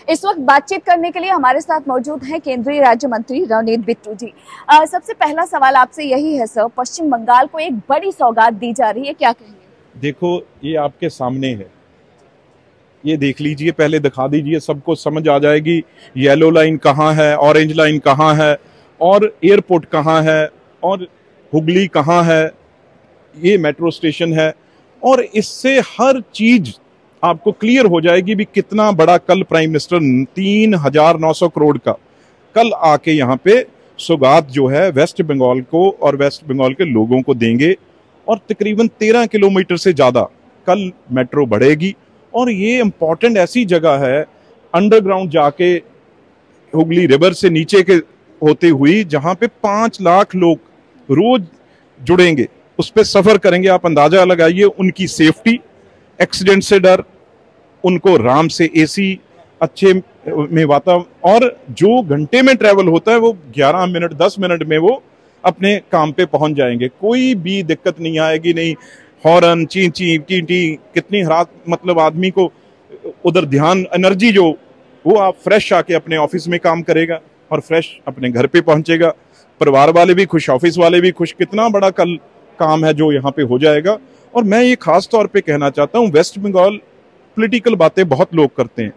इस वक्त बातचीत करने के लिए हमारे साथ मौजूद हैं केंद्रीय राज्य मंत्री रवनीत बिट्टू जी। सबसे पहला सवाल आपसे यही है सर, पश्चिम बंगाल को एक बड़ी सौगात दी जा रही है, क्या कहेंगे? देखो, ये आपके सामने है, ये देख लीजिए, पहले दिखा दीजिए, सबको समझ आ जाएगी येलो लाइन कहाँ है, ऑरेंज लाइन कहाँ है, और एयरपोर्ट कहाँ है, और हुगली कहाँ है, ये मेट्रो स्टेशन है, और इससे हर चीज आपको क्लियर हो जाएगी भी कितना बड़ा कल प्राइम मिनिस्टर 3,900 करोड़ का कल आके यहाँ पे सौगात जो है वेस्ट बंगाल को और वेस्ट बंगाल के लोगों को देंगे। और तकरीबन 13 किलोमीटर से ज्यादा कल मेट्रो बढ़ेगी, और ये इम्पोर्टेंट ऐसी जगह है अंडरग्राउंड जाके हुगली रिवर से नीचे के होते हुई, जहां पे 5 लाख लोग रोज जुड़ेंगे, उस पर सफर करेंगे। आप अंदाजा लगाइए, उनकी सेफ्टी, एक्सीडेंट से डर, उनको आराम से एसी अच्छे में वातावरण, और जो घंटे में ट्रेवल होता है वो 11 मिनट 10 मिनट में वो अपने काम पे पहुंच जाएंगे। कोई भी दिक्कत नहीं आएगी, नहीं हॉर्न, ची ची की टी, कितनी रात, मतलब आदमी को उधर ध्यान, एनर्जी जो वो आप फ्रेश आके अपने ऑफिस में काम करेगा और फ्रेश अपने घर पे पहुंचेगा। परिवार वाले भी खुश, ऑफिस वाले भी खुश। कितना बड़ा कल काम है जो यहाँ पे हो जाएगा। और मैं ये खास तौर पे कहना चाहता हूँ, वेस्ट बंगाल पॉलिटिकल बातें बहुत लोग करते हैं,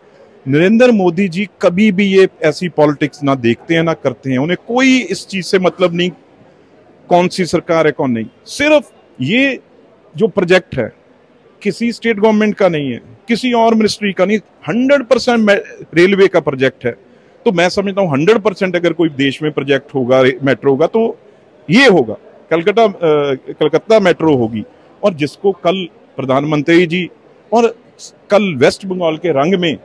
नरेंद्र मोदी जी कभी भी ये ऐसी पॉलिटिक्स ना देखते हैं ना करते हैं। उन्हें कोई इस चीज से मतलब नहीं कौन सी सरकार है कौन नहीं। सिर्फ ये जो प्रोजेक्ट है किसी स्टेट गवर्नमेंट का नहीं है, किसी और मिनिस्ट्री का नहीं, 100% रेलवे का प्रोजेक्ट है। तो मैं समझता हूँ 100% अगर कोई देश में प्रोजेक्ट होगा मेट्रो होगा तो ये होगा, कलकत्ता मेट्रो होगी। और जिसको कल प्रधानमंत्री जी और कल वेस्ट बंगाल के रंग में,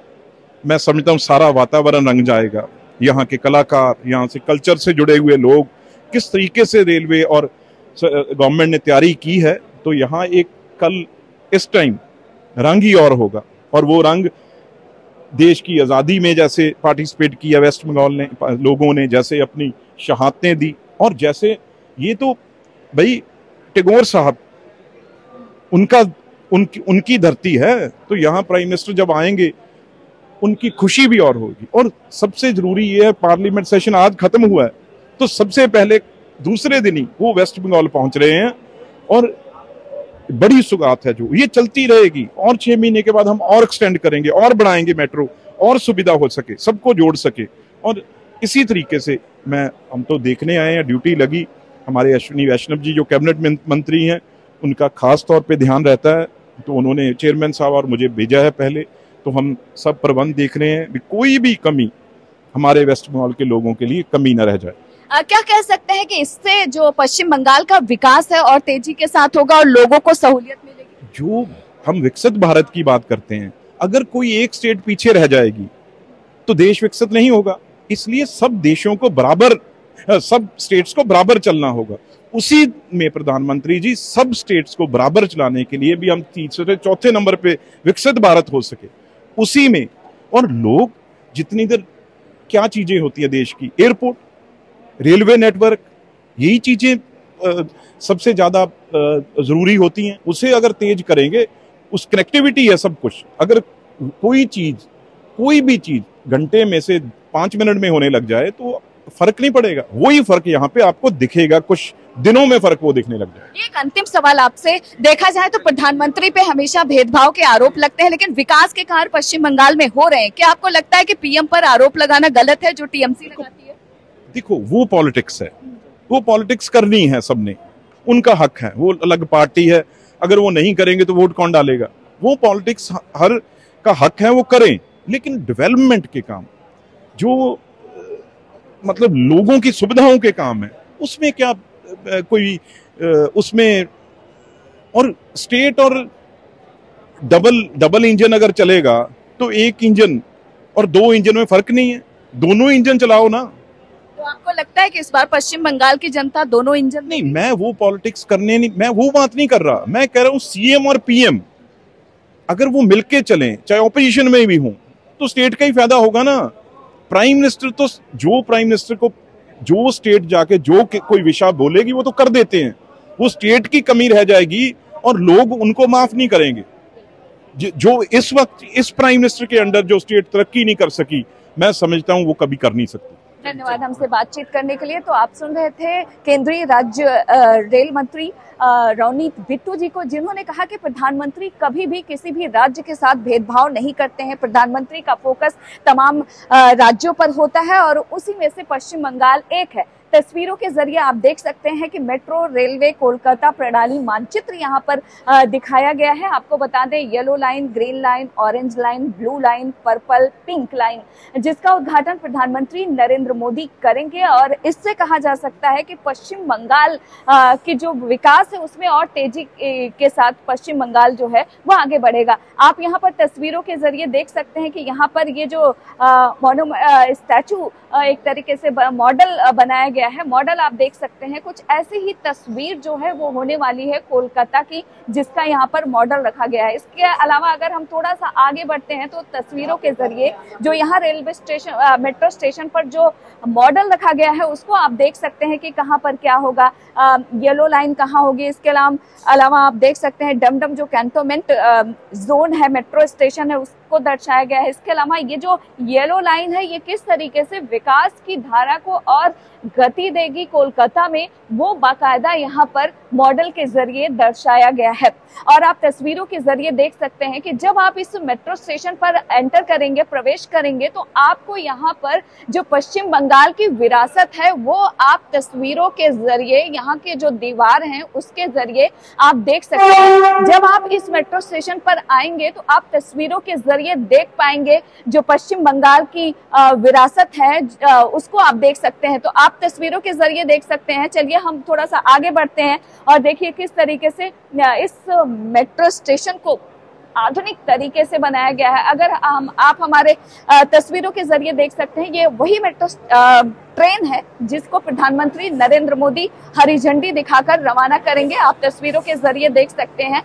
मैं समझता हूँ सारा वातावरण रंग जाएगा। यहाँ के कलाकार, यहाँ से कल्चर से जुड़े हुए लोग, किस तरीके से रेलवे और गवर्नमेंट ने तैयारी की है, तो यहाँ एक कल इस टाइम रंग ही और होगा। और वो रंग देश की आज़ादी में जैसे पार्टिसिपेट किया वेस्ट बंगाल ने, लोगों ने जैसे अपनी शहादतें दी, और जैसे ये तो भाई टैगोर साहब उनकी धरती है, तो यहाँ प्राइम मिनिस्टर जब आएंगे उनकी खुशी भी और होगी। और सबसे जरूरी ये है, पार्लियामेंट सेशन आज खत्म हुआ है, तो सबसे पहले दूसरे दिन ही वो वेस्ट बंगाल पहुंच रहे हैं। और बड़ी सौगात है जो ये चलती रहेगी, और 6 महीने के बाद हम और एक्सटेंड करेंगे और बढ़ाएंगे मेट्रो, और सुविधा हो सके, सबको जोड़ सके। और इसी तरीके से हम तो देखने आए हैं, ड्यूटी लगी, हमारे अश्विनी वैष्णव जी जो कैबिनेट मंत्री हैं, उनका खास तौर पे ध्यान रहता है, तो उन्होंने चेयरमैन साहब और मुझे भेजा है पहले, तो हम सब प्रबंध देख रहे हैं, कोई भी कमी हमारे वेस्ट बंगाल के लोगों के लिए कमी न रह जाए। क्या कह सकते हैं कि इससे जो पश्चिम बंगाल का विकास है और तेजी के साथ होगा और लोगों को सहूलियत मिलेगी? जो हम विकसित भारत की बात करते हैं, अगर कोई एक स्टेट पीछे रह जाएगी तो देश विकसित नहीं होगा। इसलिए सब देशों को बराबर, सब स्टेट्स को बराबर चलना होगा। उसी में प्रधानमंत्री जी सब स्टेट्स को बराबर चलाने के लिए भी हम तीसरे चौथे नंबर पे विकसित भारत हो सके, उसी में। और लोग जितनी देर क्या चीजें होती है देश की, एयरपोर्ट, रेलवे नेटवर्क, यही चीजें सबसे ज्यादा जरूरी होती हैं। उसे अगर तेज करेंगे, उस कनेक्टिविटी है सब कुछ। अगर कोई भी चीज घंटे में से 5 मिनट में होने लग जाए तो फर्क नहीं पड़ेगा। वही फर्क यहाँ पे आपको दिखेगा, कुछ दिनों में फर्क वो दिखने लग जाए। एक अंतिम सवाल आपसे, देखा जाए तो प्रधानमंत्री पे हमेशा भेदभाव के आरोप लगते हैं, लेकिन विकास के कार्य पश्चिम बंगाल में हो रहे हैं। क्या आपको लगता है कि पीएम पर आरोप लगाना गलत है जो टीएमसी लगाती है? देखो, वो पॉलिटिक्स है, वो पॉलिटिक्स करनी है सबने, उनका हक है, वो अलग पार्टी है। अगर वो नहीं करेंगे तो वोट कौन डालेगा? वो पॉलिटिक्स हर का हक है, वो करें। लेकिन डेवलपमेंट के काम जो मतलब लोगों की सुविधाओं के काम है, उसमें क्या कोई उसमें, और स्टेट और डबल इंजन अगर चलेगा तो एक इंजन और 2 इंजन में फर्क नहीं है, दोनों इंजन चलाओ ना। तो आपको लगता है कि इस बार पश्चिम बंगाल की जनता दोनों इंजन? नहीं, मैं वो पॉलिटिक्स करने नहीं, मैं वो बात नहीं कर रहा। मैं कह रहा हूं सीएम और पीएम अगर वो मिलके चलें, चाहे ऑपोजिशन में भी हों, तो स्टेट का ही फायदा होगा ना। प्राइम मिनिस्टर तो जो प्राइम मिनिस्टर को जो स्टेट जाके जो कोई विषय बोलेगी वो तो कर देते हैं, वो स्टेट की कमी रह जाएगी और लोग उनको माफ नहीं करेंगे। जो इस वक्त इस प्राइम मिनिस्टर के अंडर जो स्टेट तरक्की नहीं कर सकी, मैं समझता हूं वो कभी कर नहीं सकती। धन्यवाद हमसे बातचीत करने के लिए। तो आप सुन रहे थे केंद्रीय राज्य रेल मंत्री रवनीत बिट्टू जी को, जिन्होंने कहा कि प्रधानमंत्री कभी भी किसी भी राज्य के साथ भेदभाव नहीं करते हैं। प्रधानमंत्री का फोकस तमाम राज्यों पर होता है और उसी में से पश्चिम बंगाल एक है। तस्वीरों के जरिए आप देख सकते हैं कि मेट्रो रेलवे कोलकाता प्रणाली मानचित्र यहाँ पर दिखाया गया है। आपको बता दें, yellow line, green line, orange line, blue line, purple, pink line, जिसका उद्घाटन प्रधानमंत्री नरेंद्र मोदी करेंगे। और इससे कहा जा सकता है कि पश्चिम बंगाल की जो विकास है उसमें और तेजी के साथ पश्चिम बंगाल जो है वो आगे बढ़ेगा। आप यहाँ पर तस्वीरों के जरिए देख सकते हैं कि यहाँ पर ये जो स्टैचू एक तरीके से मॉडल बनाया गया है। मॉडल आप देख सकते हैं, कुछ ऐसी ही तस्वीर जो है वो होने वाली है कोलकाता की, जिसका यहाँ पर मॉडल रखा गया है। इसके अलावा अगर हम थोड़ा सा आगे बढ़ते हैं तो तस्वीरों के जरिए जो यहाँ रेलवे स्टेशन मेट्रो स्टेशन पर जो मॉडल रखा गया है उसको आप देख सकते हैं कि कहाँ पर क्या होगा, येलो लाइन कहाँ होगी। इसके अलावा आप देख सकते हैं डमडम जो कैंटोनमेंट जोन है, मेट्रो स्टेशन है, उसको दर्शाया गया है। इसके अलावा ये जो येलो लाइन है ये किस तरीके से विकास की धारा को और गति देगी कोलकाता में, वो बाकायदा यहाँ पर मॉडल के जरिए दर्शाया गया है। और आप तस्वीरों के जरिए देख सकते हैं कि जब आप इस मेट्रो स्टेशन पर एंटर करेंगे, प्रवेश करेंगे, तो आपको यहाँ पर जो पश्चिम बंगाल की विरासत है वो आप तस्वीरों के जरिए, यहाँ के जो दीवार हैं उसके जरिए आप देख सकते हैं। जब आप इस मेट्रो स्टेशन पर आएंगे तो आप तस्वीरों के जरिए देख पाएंगे जो पश्चिम बंगाल की विरासत है उसको आप देख सकते हैं। तो आप तस्वीरों के जरिए देख सकते हैं। चलिए हम थोड़ा सा आगे बढ़ते हैं और देखिए किस तरीके से इस मेट्रो स्टेशन को आधुनिक तरीके से बनाया गया है। अगर आप हमारे तस्वीरों के जरिए देख सकते हैं, ये वही मेट्रो ट्रेन है जिसको प्रधानमंत्री नरेंद्र मोदी हरी झंडी दिखाकर रवाना करेंगे। आप तस्वीरों के जरिए देख सकते हैं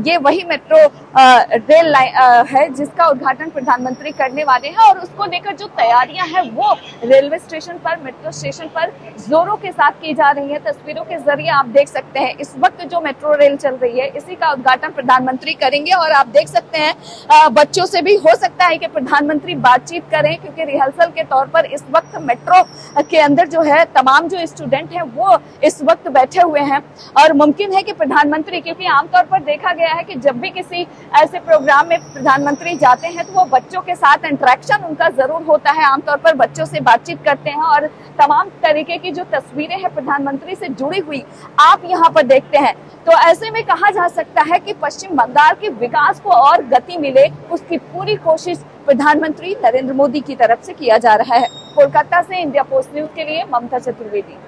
ये वही मेट्रो रेल लाइन है जिसका उद्घाटन प्रधानमंत्री करने वाले हैं और उसको लेकर जो तैयारियां हैं वो रेलवे स्टेशन पर, मेट्रो स्टेशन पर जोरों के साथ की जा रही है। तस्वीरों के जरिए आप देख सकते हैं इस वक्त जो मेट्रो रेल चल रही है इसी का उद्घाटन प्रधानमंत्री करेंगे। और आप देख सकते हैं बच्चों से भी हो सकता है कि प्रधानमंत्री बातचीत करें, क्योंकि रिहर्सल के तौर पर इस वक्त मेट्रो के अंदर जो है तमाम जो स्टूडेंट हैं वो इस वक्त बैठे हुए हैं। और मुमकिन है कि प्रधानमंत्री, क्योंकि आमतौर पर देखा गया है कि जब भी किसी ऐसे प्रोग्राम में प्रधानमंत्री जाते हैं तो वो बच्चों के साथ इंटरेक्शन उनका जरूर होता है, आमतौर पर बच्चों से बातचीत करते हैं और तमाम तरीके की जो तस्वीरें हैं प्रधानमंत्री से जुड़ी हुई आप यहाँ पर देखते हैं। तो ऐसे में कहा जा सकता है कि पश्चिम बंगाल के विकास को और गति मिले उसकी पूरी कोशिश प्रधानमंत्री नरेंद्र मोदी की तरफ से किया जा रहा है। कोलकाता से इंडिया पोस्ट न्यूज के लिए ममता चतुर्वेदी।